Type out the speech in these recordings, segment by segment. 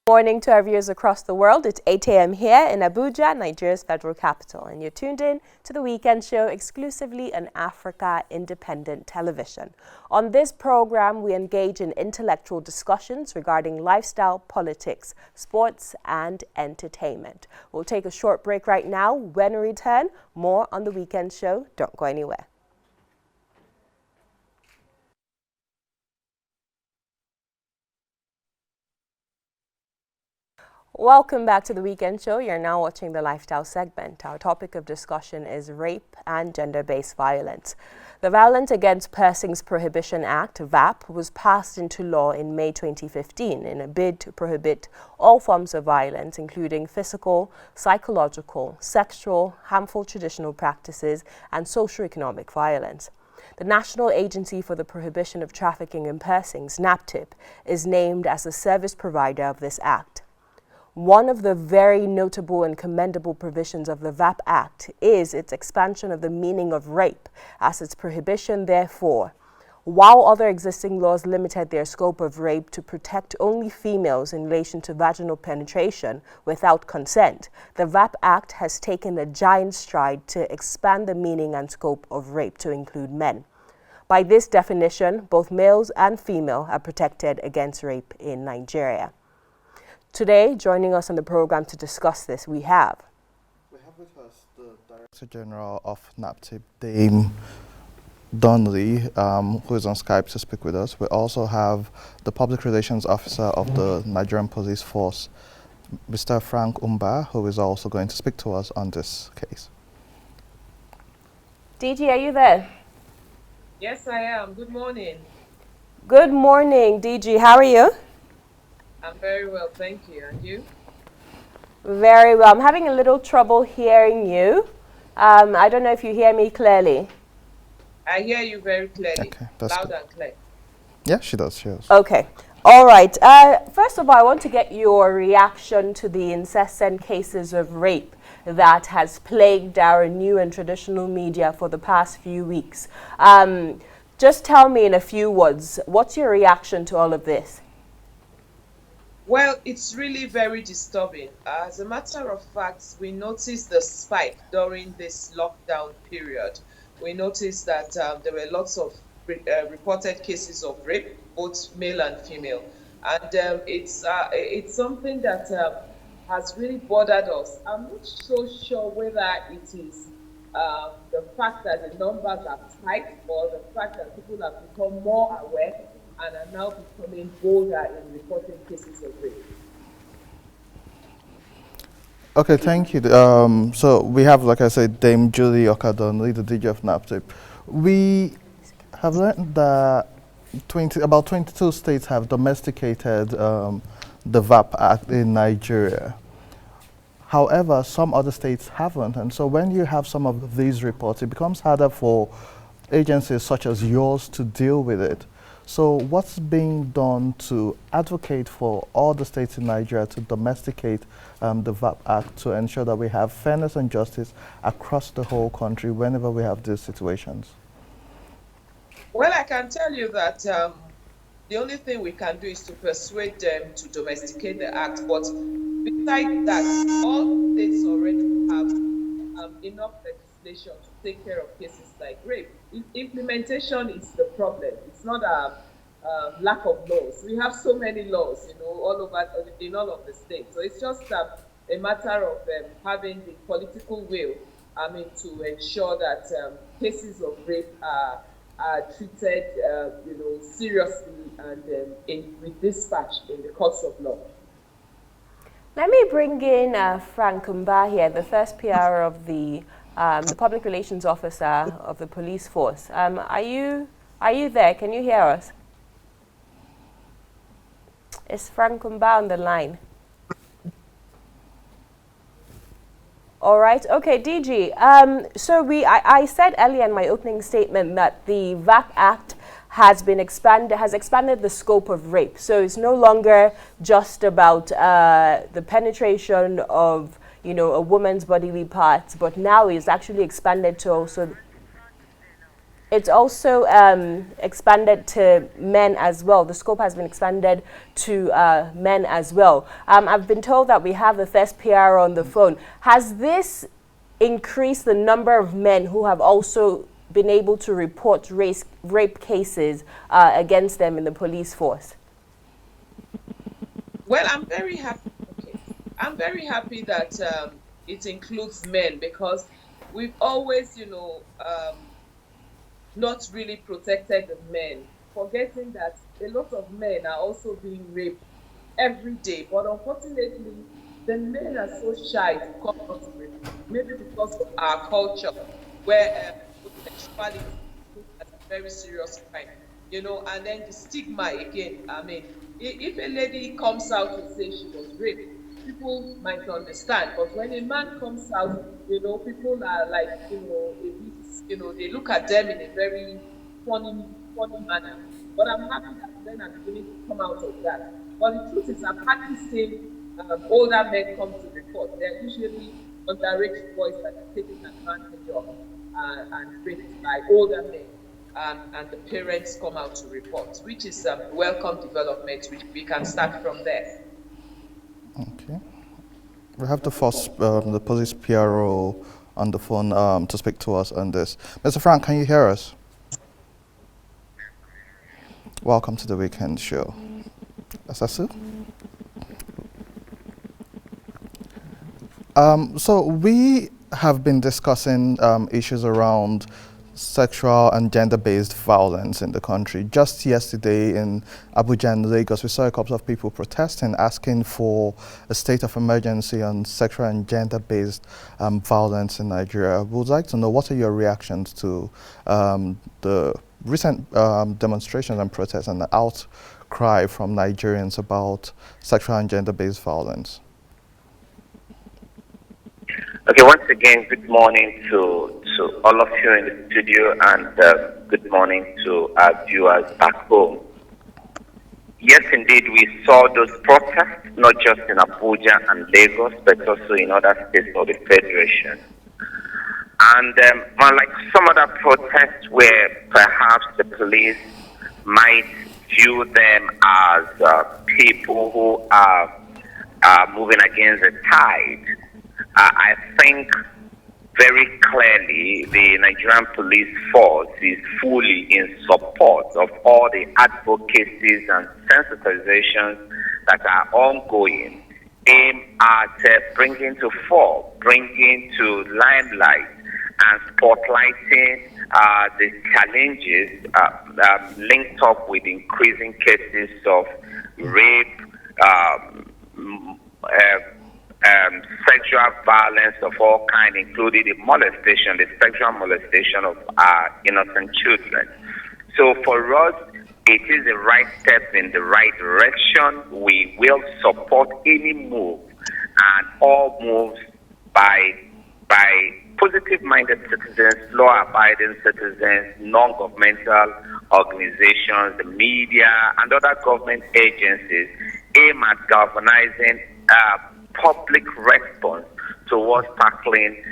Morning to our viewers across the world. It's 8 a.m. here in Abuja, Nigeria's federal capital, and you're tuned in to the weekend show exclusively on Africa Independent Television. On this program, we engage in intellectual discussions regarding lifestyle, politics, sports, and entertainment. We'll take a short break right now. When we return, more on the weekend show. Don't go anywhere. Welcome back to the weekend show. You're now watching the lifestyle segment. Our topic of discussion is rape and gender-based violence. The Violence Against Persons Prohibition Act, VAP, was passed into law in May 2015 in a bid to prohibit all forms of violence, including physical, psychological, sexual, harmful traditional practices, and socio-economic violence. The National Agency for the Prohibition of Trafficking in Persons, NAPTIP, is named as the service provider of this act. One of the very notable and commendable provisions of the VAP Act is its expansion of the meaning of rape as its prohibition, therefore. While other existing laws limited their scope of rape to protect only females in relation to vaginal penetration without consent, the VAP Act has taken a giant stride to expand the meaning and scope of rape to include men. By this definition, both males and female are protected against rape in Nigeria. Today, joining us on the program to discuss this, we have with us the Director General of NAPTIP, Dame Donli, who is on Skype to speak with us. We also have the Public Relations Officer of the Nigerian Police Force, Mr. Frank Umba, who is also going to speak to us on this case. DG, are you there? Yes, I am. Good morning. Good morning, DG. How are you? I'm very well, thank you. And you? Very well. I'm having a little trouble hearing you. I don't know if you hear me clearly. I hear you very clearly. Okay, that's loud good. and clear. Yeah, she does. She does. Okay. All right. First of all, I want to get your reaction to the incessant cases of rape that has plagued our new and traditional media for the past few weeks. Just tell me in a few words, what's your reaction to all of this? Well, it's really very disturbing. As a matter of fact, we noticed the spike during this lockdown period. We noticed that there were lots of reported cases of rape, both male and female. And it's something that has really bothered us. I'm not so sure whether it is the fact that the numbers have spiked or the fact that people have become more aware and are now becoming bolder in reporting cases of rape. Okay, thank you. So we have, like I said, Dame Julie Okah, the DG of NAPTIP. We have learned that about 22 states have domesticated the VAP Act in Nigeria. However, some other states haven't, and so when you have some of these reports, it becomes harder for agencies such as yours to deal with it. So what's being done to advocate for all the states in Nigeria to domesticate the VAP Act to ensure that we have fairness and justice across the whole country whenever we have these situations? Well, I can tell you that the only thing we can do is to persuade them to domesticate the act. But besides that, all states already have enough legislation to take care of cases like rape. Implementation is the problem. It's not a lack of laws. We have so many laws, all over in all of the states. So it's just a matter of having the political will, to ensure that cases of rape are treated, seriously and with dispatch in the courts of law. Let me bring in Frank Umba here, the first PR of the Public Relations Officer of the Police Force. Are you there? Can you hear us? Is Frank Umba on the line? All right. Okay, DG. So I said earlier in my opening statement that the VAP Act has expanded the scope of rape. So it's no longer just about the penetration of a woman's bodily parts, but now it's actually expanded to also It's also expanded to men as well. The scope has been expanded to men as well. I've been told that we have the first PR on the phone. Has this increased the number of men who have also been able to report rape cases against them in the police force? Well, I'm very happy. Okay. I'm very happy that it includes men because we've always, not really protected the men, forgetting that a lot of men are also being raped every day. But unfortunately, the men are so shy to come out to report, maybe because of our culture, where homosexuality is looked at a very serious crime, and then the stigma again. I mean, if a lady comes out to say she was raped, people might understand. But when a man comes out, people are like, a bit, they look at them in a very funny manner. But I'm happy that men are beginning to come out of that. But the truth is, I've hardly seen older men come to report. They're usually underage boys that are taken advantage of and raped by older men. And the parents come out to report, which is a welcome development. We can start from there. Okay. We have the first, the police PRO on the phone to speak to us on this. Mr. Frank, can you hear us? Welcome to the weekend show. Osasu? So we have been discussing issues around sexual and gender-based violence in the country. Just yesterday in Abuja and Lagos, we saw a couple of people protesting, asking for a state of emergency on sexual and gender-based violence in Nigeria. We would like to know, what are your reactions to the recent demonstrations and protests and the outcry from Nigerians about sexual and gender-based violence? Okay, once again, good morning to all of you in the studio, and good morning to our viewers back home. Yes, indeed, we saw those protests, not just in Abuja and Lagos, but also in other states of the Federation. And unlike some other protests where perhaps the police might view them as people who are moving against the tide, I think very clearly the Nigerian police force is fully in support of all the advocacies and sensitizations that are ongoing, aimed at bringing to fore, bringing to limelight and spotlighting the challenges linked up with increasing cases of rape, sexual violence of all kinds, including the molestation, the sexual molestation of innocent children. So for us, it is the right step in the right direction. We will support any move and all moves by positive-minded citizens, law-abiding citizens, non-governmental organizations, the media, and other government agencies aim at galvanizing public response towards tackling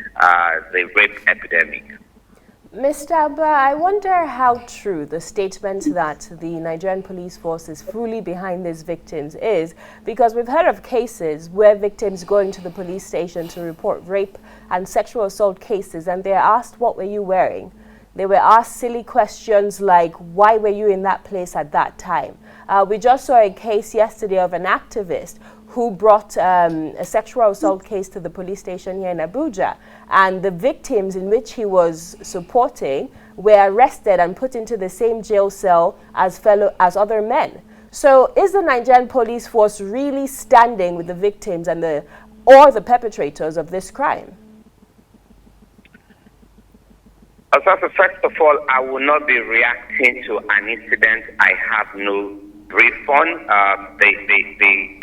the rape epidemic. Mr. Abba, I wonder how true the statement that the Nigerian police force is fully behind these victims is, because we've heard of cases where victims go into the police station to report rape and sexual assault cases, and they're asked, what were you wearing? They were asked silly questions like, why were you in that place at that time? We just saw a case yesterday of an activist who brought a sexual assault case to the police station here in Abuja, and the victims in which he was supporting were arrested and put into the same jail cell as other men. So is the Nigerian police force really standing with the victims and or the perpetrators of this crime? First of all, I will not be reacting to an incident I have no brief on. The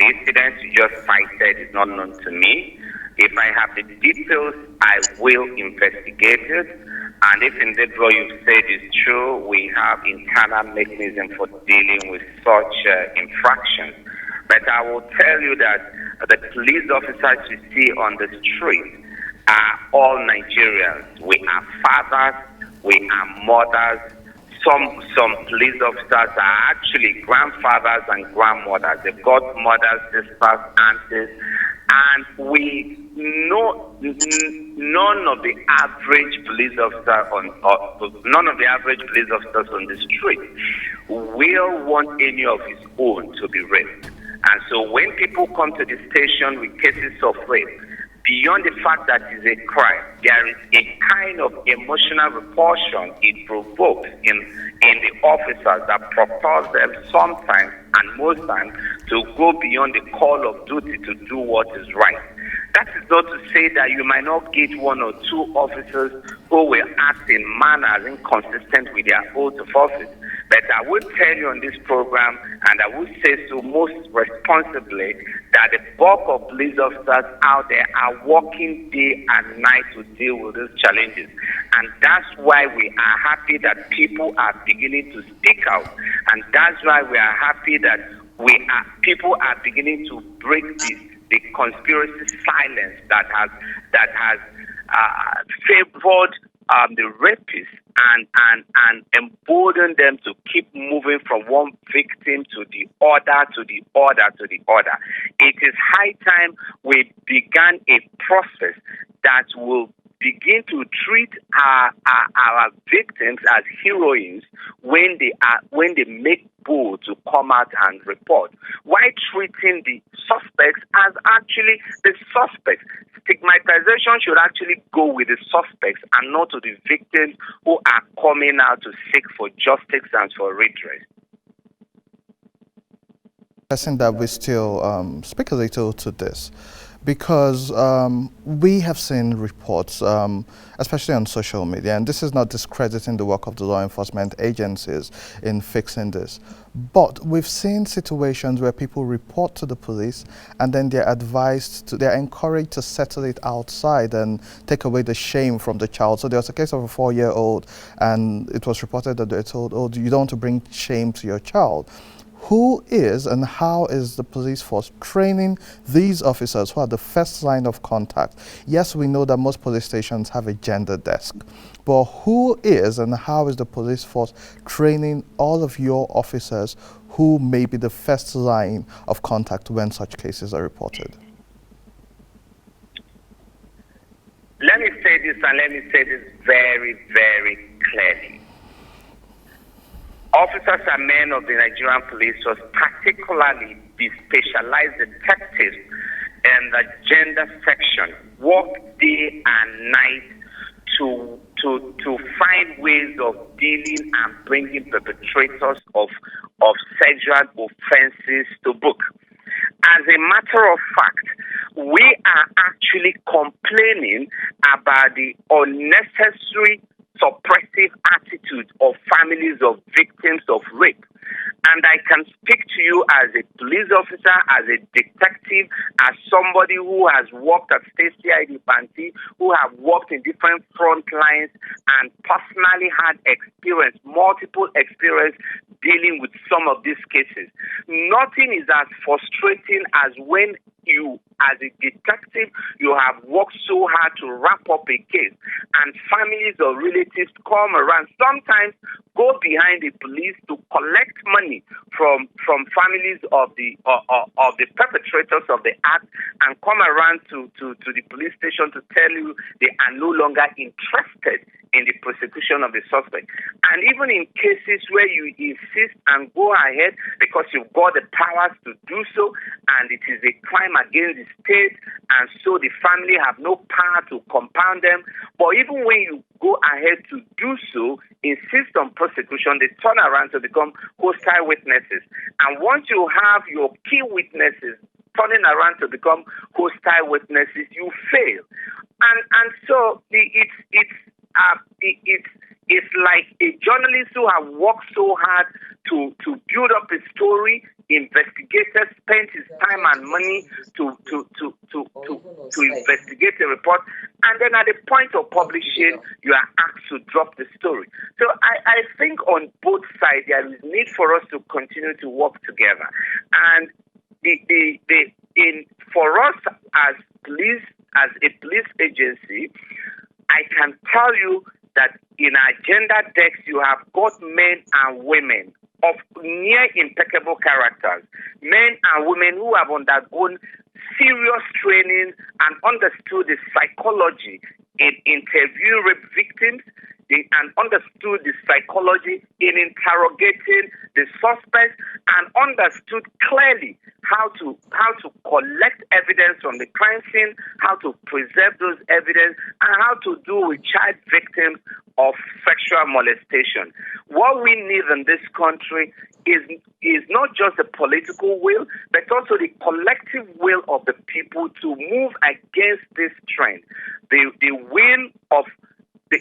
incident you just cited is not known to me. If I have the details, I will investigate it. And if indeed what you've said is true, we have internal mechanism for dealing with such infractions. But I will tell you that the police officers you see on the street are all Nigerians. We are fathers, we are mothers. Some police officers are actually grandfathers and grandmothers. They've got mothers, sisters, aunties, and we know none of the average police officer none of the average police officers on the street will want any of his own to be raped. And so when people come to the station with cases of rape, beyond the fact that it's a crime, there is a kind of emotional repulsion it provokes in the officers that propels them sometimes and most times to go beyond the call of duty to do what is right. That is not to say that you might not get one or two officers who will act in manners inconsistent with their oath of office. But I would tell you on this program, and I would say so most responsibly, that the bulk of police officers out there are working day and night to deal with these challenges. And that's why we are happy that people are beginning to speak out. And that's why we are happy that people are beginning to break the conspiracy silence that has favored the rapists and embolden them to keep moving from one victim to the other, to the other, to the other. It is high time we began a process that will begin to treat our victims as heroines when they make bold to come out and report, while treating the suspects as actually the suspects. Stigmatization should actually go with the suspects and not to the victims who are coming out to seek for justice and for redress. I think that we still speak a little to this, because we have seen reports, especially on social media, and this is not discrediting the work of the law enforcement agencies in fixing this, but we've seen situations where people report to the police and then they're encouraged to settle it outside and take away the shame from the child. So there was a case of a 4-year-old, and it was reported that they're told, oh, you don't want to bring shame to your child. Who is and how is the police force training these officers who are the first line of contact? Yes, we know that most police stations have a gender desk, but who is and how is the police force training all of your officers who may be the first line of contact when such cases are reported? Let me say this, and let me say this very, very clearly. Officers and men of the Nigerian police force, particularly the specialized detectives in the gender section, work day and night to find ways of dealing and bringing perpetrators of sexual offenses to book. As a matter of fact, we are actually complaining about the unnecessary suppressive attitude of families of victims of rape. And I can speak to you as a police officer, as a detective, as somebody who has worked at State CID Panti, who have worked in different front lines and personally had experience, multiple experience dealing with some of these cases. Nothing is as frustrating as when you, as a detective, you have worked so hard to wrap up a case, and families or relatives come around, sometimes go behind the police to collect money from families of the perpetrators of the act, and come around to the police station to tell you they are no longer interested in the prosecution of the suspect. And even in cases where you insist and go ahead because you've got the powers to do so, and it is a crime against the state, and so the family have no power to compound them, but even when you go ahead to do so, insist on prosecution, they turn around to become hostile witnesses. And once you have your key witnesses turning around to become hostile witnesses, you fail. And so it's like a journalist who have worked so hard to build up a story. Investigators spent his time and money to investigate a report, and then at the point of publishing, you are asked to drop the story. So I think on both sides there is need for us to continue to work together. And for us as a police agency, I can tell you that in our gender desk, you have got men and women of near impeccable characters, men and women who have undergone serious training and understood the psychology in interviewing rape victims, and understood the psychology in interrogating the suspects, and understood clearly how to collect evidence from the crime scene, how to preserve those evidence, and how to do with child victims of sexual molestation. What we need in this country is not just the political will, but also the collective will of the people to move against this trend. The will of the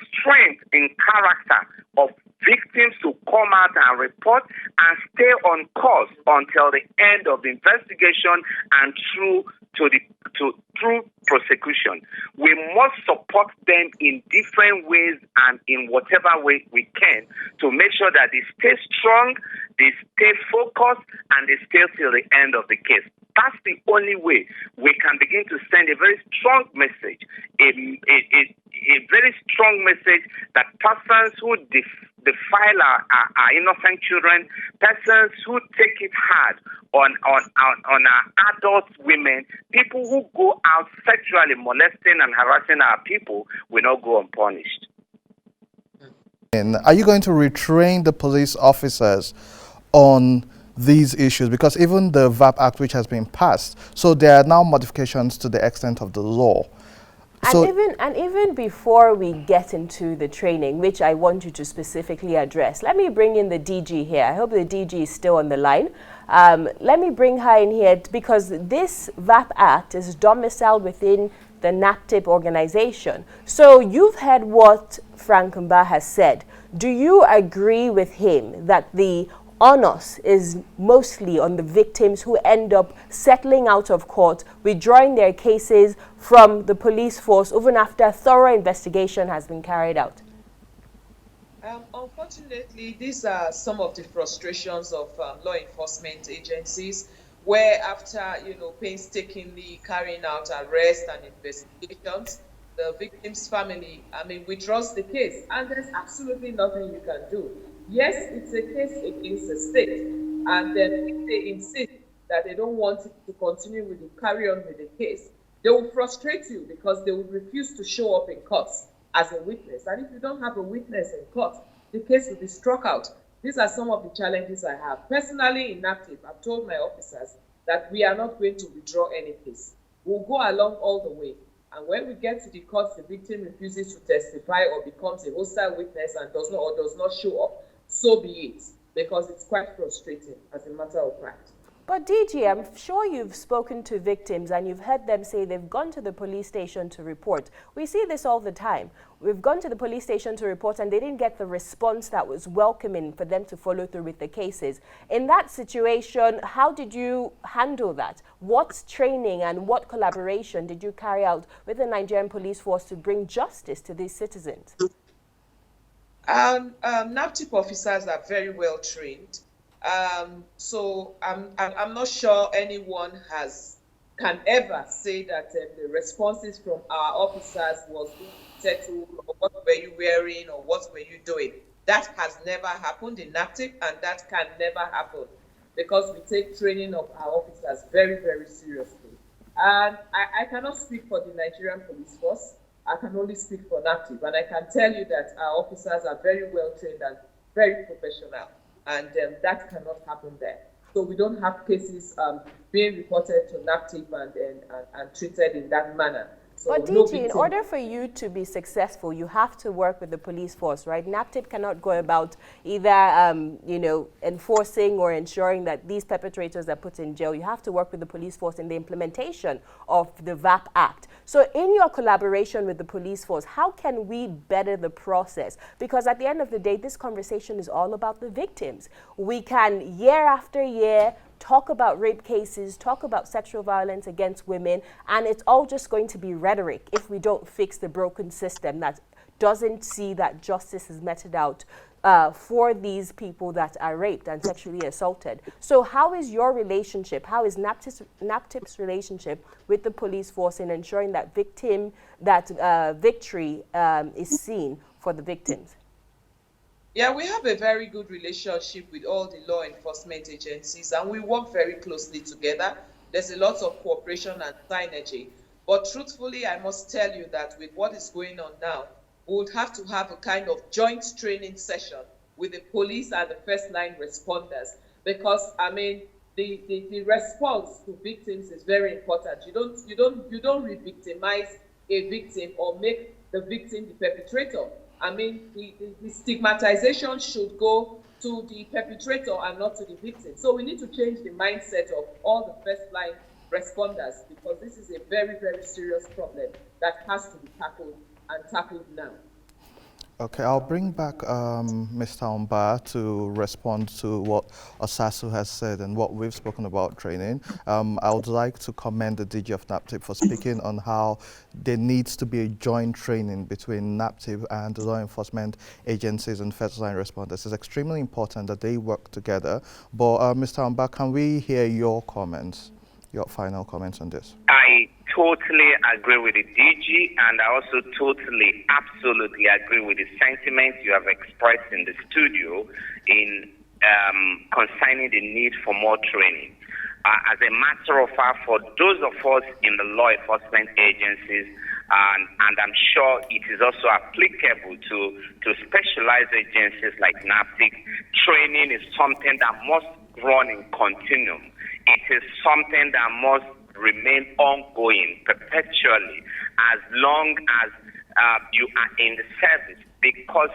strength in character of victims to come out and report and stay on course until the end of the investigation and through prosecution. We must support them in different ways and in whatever way we can to make sure that they stay strong, they stay focused, and they stay till the end of the case. That's the only way we can begin to send a very strong message, a very strong message that persons who defile our innocent children, persons who take it hard on our adult women, people who go out sexually molesting and harassing our people will not go unpunished. And are you going to retrain the police officers on these issues? Because even the VAP Act, which has been passed, so there are now modifications to the extent of the law. And even before we get into the training, which I want you to specifically address, let me bring in the DG here. I hope the DG is still on the line. Let me bring her in here because this VAP Act is domiciled within the NAPTIP organization. So you've heard what Frank Mba has said. Do you agree with him that the onus is mostly on the victims who end up settling out of court, withdrawing their cases from the police force even after a thorough investigation has been carried out? Unfortunately, these are some of the frustrations of law enforcement agencies, where after painstakingly carrying out arrests and investigations, the victim's family, withdraws the case, and there's absolutely nothing you can do. Yes, it's a case against the state, and then if they insist that they don't want to continue with the carry on with the case, they will frustrate you because they will refuse to show up in court as a witness. And if you don't have a witness in court, the case will be struck out. These are some of the challenges I have. Personally, in NAPTIP, I've told my officers that we are not going to withdraw any case. We'll go along all the way. And when we get to the court, the victim refuses to testify or becomes a hostile witness and does not show up, so be it, because it's quite frustrating as a matter of fact. But DG, I'm sure you've spoken to victims and you've heard them say they've gone to the police station to report. We see this all the time. We've gone to the police station to report and they didn't get the response that was welcoming for them to follow through with the cases. In that situation, how did you handle that? What training and what collaboration did you carry out with the Nigerian police force to bring justice to these citizens? NAPTIP officers are very well trained. So I'm not sure anyone can ever say that the responses from our officers was settled, or what were you wearing, or what were you doing. That has never happened in NAPTIP, and that can never happen because we take training of our officers very, very seriously. And I cannot speak for the Nigerian police force. I can only speak for NAPTIP, and I can tell you that our officers are very well trained and very professional. And that cannot happen there. So we don't have cases being reported to NAPTIP and treated in that manner. So but DG, in order for you to be successful, you have to work with the police force, right? NAPTIP cannot go about either, enforcing or ensuring that these perpetrators are put in jail. You have to work with the police force in the implementation of the VAP Act. So in your collaboration with the police force, how can we better the process? Because at the end of the day, this conversation is all about the victims. We can, year after year, talk about rape cases, talk about sexual violence against women, and it's all just going to be rhetoric if we don't fix the broken system that doesn't see that justice is meted out for these people that are raped and sexually assaulted. So how is your relationship, how is NAPTIP's relationship with the police force in ensuring that victory is seen for the victims? Yeah, we have a very good relationship with all the law enforcement agencies, and we work very closely together. There's a lot of cooperation and synergy. But truthfully, I must tell you that with what is going on now, we would have to have a kind of joint training session with the police and the first line responders. Because I mean, the response to victims is very important. You don't re-victimize a victim or make the victim the perpetrator. I mean, the stigmatization should go to the perpetrator and not to the victim. So we need to change the mindset of all the first line responders, because this is a very, very serious problem that has to be tackled now. Okay, I'll bring back Mr. Omba to respond to what Osasu has said and what we've spoken about training. I would like to commend the DG of NAPTIP for speaking on how there needs to be a joint training between NAPTIP and the law enforcement agencies and first line responders. It's extremely important that they work together. But Mr. Omba, can we hear your comments, your final comments on this? I totally agree with the DG, and I also totally, absolutely agree with the sentiments you have expressed in the studio in concerning the need for more training. As a matter of fact, for those of us in the law enforcement agencies, and I'm sure it is also applicable to specialized agencies like NAPTIP, training is something that must run in continuum. It is something that must remain ongoing perpetually as long as you are in the service, because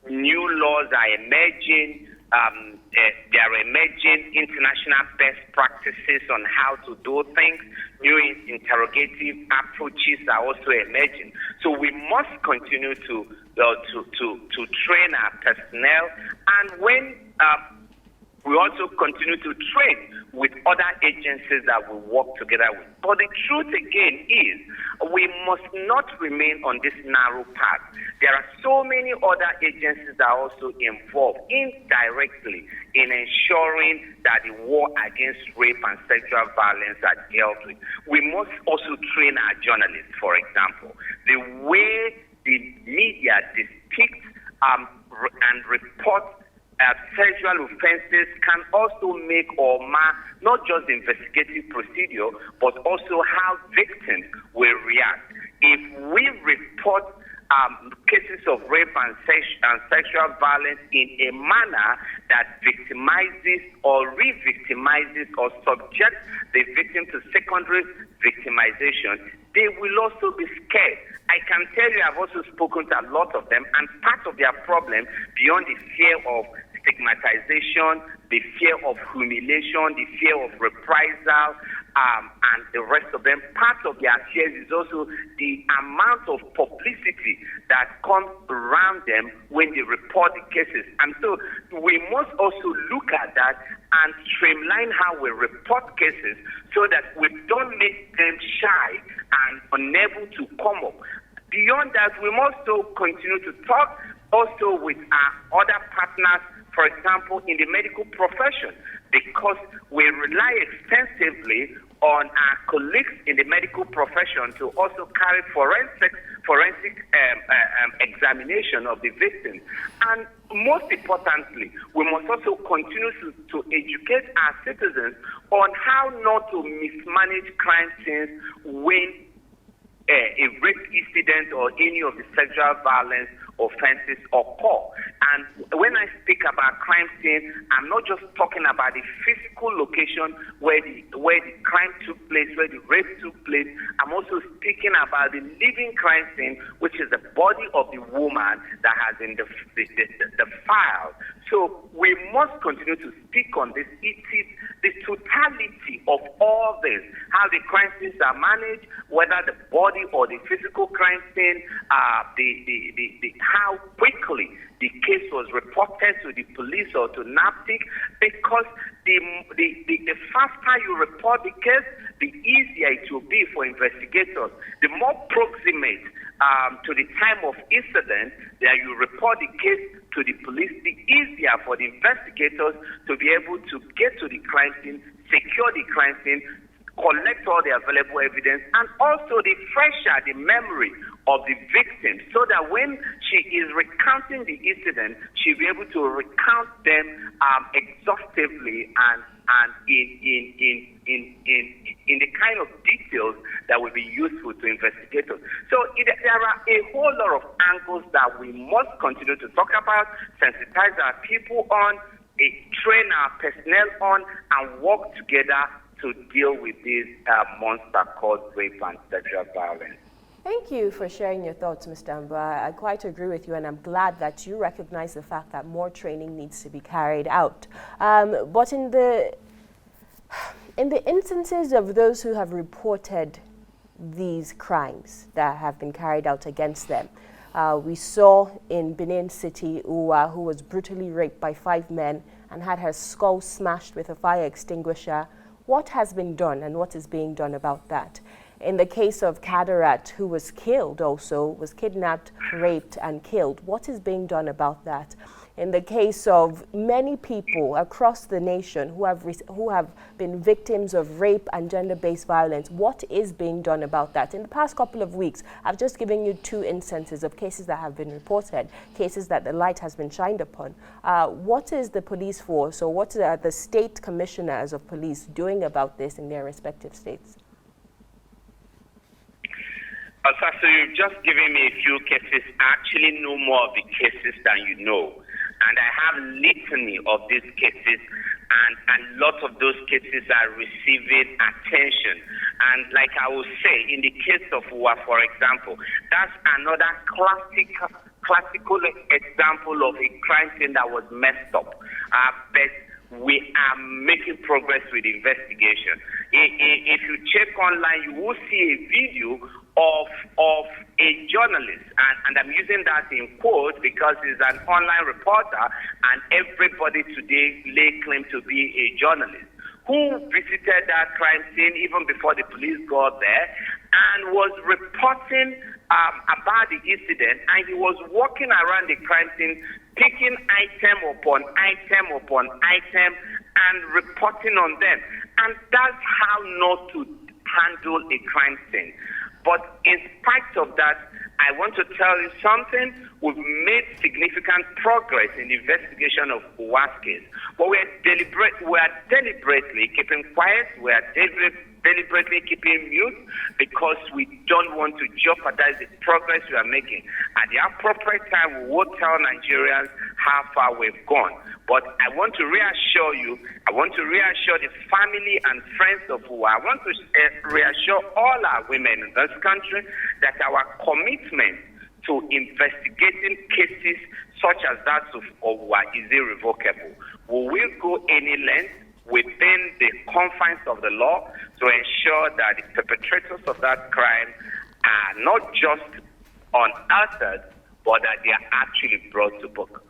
new laws are emerging. There are emerging international best practices on how to do things. New interrogative approaches are also emerging. So we must continue to train our personnel, and when we also continue to train with other agencies that we work together with. But the truth again is, we must not remain on this narrow path. There are so many other agencies that are also involved indirectly in ensuring that the war against rape and sexual violence are dealt with. We must also train our journalists, for example. The way the media depicts and report sexual offenses can also make or mar not just the investigative procedure, but also how victims will react. If we report cases of rape and sexual violence in a manner that victimizes or re-victimizes or subjects the victim to secondary victimization, they will also be scared. I can tell you, I've also spoken to a lot of them, and part of their problem, beyond the fear of stigmatization, the fear of humiliation, the fear of reprisal, and the rest of them, part of their fears is also the amount of publicity that comes around them when they report the cases. And so we must also look at that and streamline how we report cases so that we don't make them shy and unable to come up. Beyond that, we must also continue to talk also with our other partners, for example, in the medical profession, because we rely extensively on our colleagues in the medical profession to also carry forensic examination of the victims. And most importantly, we must also continue to educate our citizens on how not to mismanage crime scenes when a rape incident or any of the sexual violence offenses occur. And when I speak about crime scene, I'm not just talking about the physical location where the crime took place, where the rape took place. I'm also speaking about the living crime scene, which is the body of the woman that has been defiled. So we must continue to speak on this. It is the totality of all this, how the crime scenes are managed, whether the body or the physical crime scene, how quickly the case was reported to the police or to NAPTIP, because the faster you report the case, the easier it will be for investigators. The more proximate to the time of incident that you report the case to the police, the easier for the investigators to be able to get to the crime scene, secure the crime scene, collect all the available evidence, and also the fresher the memory of the victim, so that when she is recounting the incident, she'll be able to recount them exhaustively and in the kind of details that will be useful to investigators. So there are a whole lot of angles that we must continue to talk about, sensitize our people on, train our personnel on, and work together to deal with this monster called rape and sexual violence. Thank you for sharing your thoughts, Mr. Amba. I quite agree with you, and I'm glad that you recognize the fact that more training needs to be carried out. But in the instances of those who have reported these crimes that have been carried out against them, we saw in Benin City Uwa, who was brutally raped by 5 men and had her skull smashed with a fire extinguisher. What has been done and what is being done about that? In the case of Kadarat, who was killed also, was kidnapped, raped, and killed, what is being done about that? In the case of many people across the nation who have been victims of rape and gender-based violence, what is being done about that? In the past couple of weeks, I've just given you 2 instances of cases that have been reported, cases that the light has been shined upon. What is the police force, or what are the state commissioners of police doing about this in their respective states? Osasu, you've just given me a few cases. I actually know more of the cases than you know. And I have litany of these cases, and lots of those cases are receiving attention. And like I will say, in the case of Uwa, for example, that's another classical example of a crime scene that was messed up. But we are making progress with the investigation. If you check online, you will see a video of a journalist, and I'm using that in quotes because he's an online reporter, and everybody today lay claim to be a journalist, who visited that crime scene even before the police got there and was reporting about the incident, and he was walking around the crime scene picking item upon item upon item and reporting on them. And that's how not to handle a crime scene. But in spite of that, I want to tell you something. We've made significant progress in the investigation of Uwa's case. But we are deliberately keeping quiet. We are deliberately keeping mute because we don't want to jeopardize the progress we are making. At the appropriate time, we will tell Nigerians how far we've gone. But I want to reassure you, I want to reassure the family and friends of Uwa, I want to reassure all our women in this country that our commitment to investigating cases such as that of Uwa is irrevocable. We will go any length within the confines of the law to ensure that the perpetrators of that crime are not just unearthed, but that they are actually brought to book.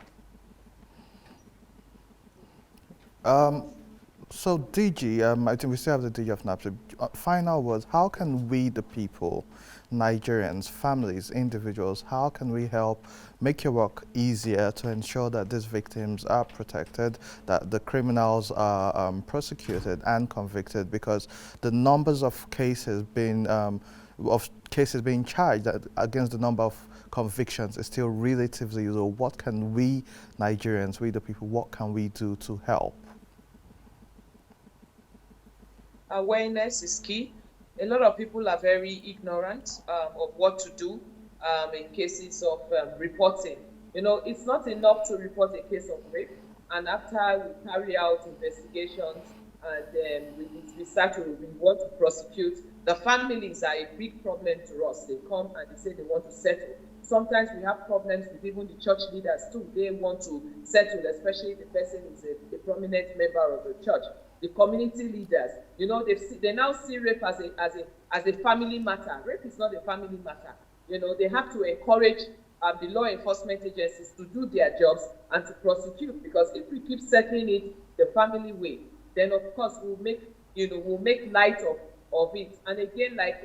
So DG, I think we still have the DG of NAPTIP. Final words, how can we, the people, Nigerians, families, individuals, how can we help make your work easier to ensure that these victims are protected, that the criminals are prosecuted and convicted? Because the numbers of cases being charged against the number of convictions is still relatively low. What can we, Nigerians, we the people, what can we do to help? Awareness is key. A lot of people are very ignorant of what to do in cases of reporting. You know, it's not enough to report a case of rape, and after we carry out investigations and we start to want to prosecute, the families are a big problem to us. They come and they say they want to settle. Sometimes we have problems with even the church leaders too. They want to settle, especially if the person is a prominent member of the church. The community leaders, you know, they now see rape as a family matter. Rape is not a family matter. You know, they have to encourage the law enforcement agencies to do their jobs and to prosecute, because if we keep settling it the family way, then of course we'll make light of it. And again, like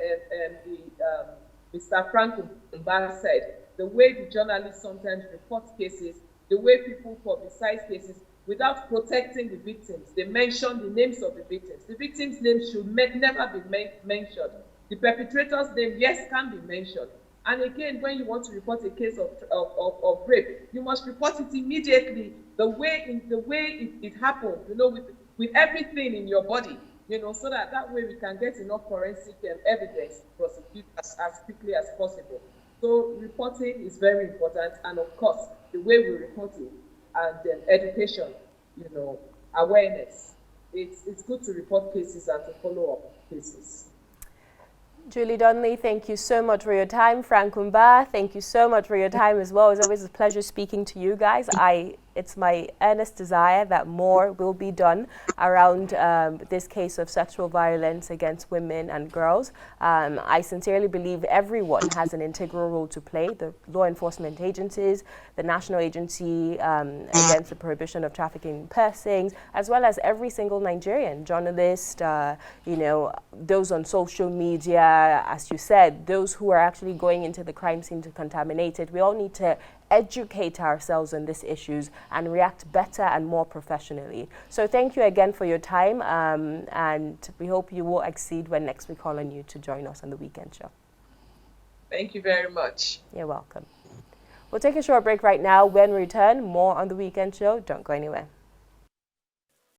Mr. Frank Mba said, the way the journalists sometimes report cases the way people publicize cases without protecting the victims. They mention the names of the victims. The victims' names should never be mentioned. The perpetrator's name, yes, can be mentioned. And again, when you want to report a case of rape, you must report it immediately, the way it happened, with everything in your body, so that way we can get enough forensic evidence to prosecute as quickly as possible. So reporting is very important, and of course, the way we report it and education, awareness. It's good to report cases and to follow up cases. Julie Donli, thank you so much for your time. Frank Kumba, thank you so much for your time as well. It's always a pleasure speaking to you guys. It's my earnest desire that more will be done around this case of sexual violence against women and girls. I sincerely believe everyone has an integral role to play, the law enforcement agencies, the National Agency against the Prohibition of Trafficking in Persons, as well as every single Nigerian, journalist, those on social media, as you said, those who are actually going into the crime scene to contaminate it. We all need to educate ourselves on these issues and react better and more professionally. So thank you again for your time, and we hope you will exceed when next we call on you to join us on the weekend show. Thank you very much. You're welcome. We'll take a short break right now. When we return, more on the weekend show. Don't go anywhere.